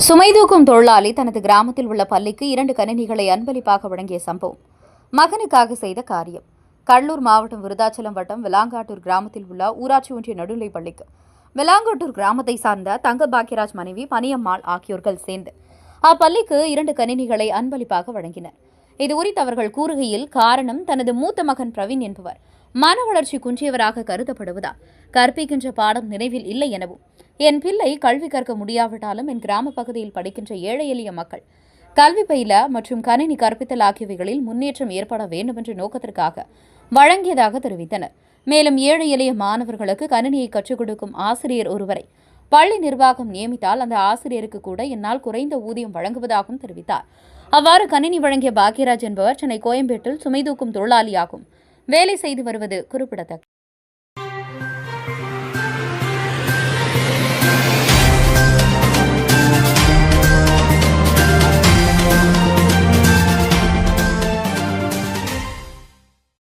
சுமை தூக்கும் தொழிலாளி தனது கிராமத்தில் உள்ள பள்ளிக்கு 2 கணினிகளை அன்பளிப்பாக வழங்கிய சம்பவம் மகனுக்காக செய்த காரியம். கடலூர் மாவட்டம் விருதாச்சலம் வட்டம் விலாங்காட்டூர் கிராமத்தில் உள்ள ஊராட்சி ஒன்றிய நடுநிலைப் பள்ளிக்கு விலாங்காட்டூர் கிராமத்தை சார்ந்த தங்க பாக்கியராஜ் மனைவி பனியம்மாள் ஆகியோர்கள் சேர்ந்து அப்பள்ளிக்கு 2 கணினிகளை அன்பளிப்பாக வழங்கினர். இது குறித்து அவர்கள் கூறுகையில், காரணம் தனது மூத்த மகன் பிரவீன் என்பவர் மன வளர்ச்சி குன்றியவராக கருதப்படுவதால் கற்பிக்கின்ற பாடம் நினைவில் இல்லை எனவும், என் பிள்ளை கல்வி கற்க முடியாவிட்டாலும் என் கிராம பகுதியில் படிக்கின்ற ஏழை எளிய மக்கள் கல்வி பயில மற்றும் கணினி கற்பித்தல் ஆகியவைகளில் முன்னேற்றம் ஏற்பட வேண்டும் என்ற நோக்கத்திற்காக வழங்கியதாக தெரிவித்தனர். மேலும் ஏழை எளிய மாணவர்களுக்கு கணினியை கற்றுக் கொடுக்கும் ஆசிரியர் ஒருவரை பள்ளி நிர்வாகம் நியமித்தால் அந்த ஆசிரியருக்கு கூட என்னால் குறைந்த ஊதியம் வழங்குவதாகவும் தெரிவித்தார். அவ்வாறு கணினி வழங்கிய பாக்கியராஜ் என்பவர் சென்னை கோயம்பேட்டில் சுமை தூக்கும் தொழிலாளியாகும் வேலை செய்து வருவது குறிப்பிடத்தக்கது.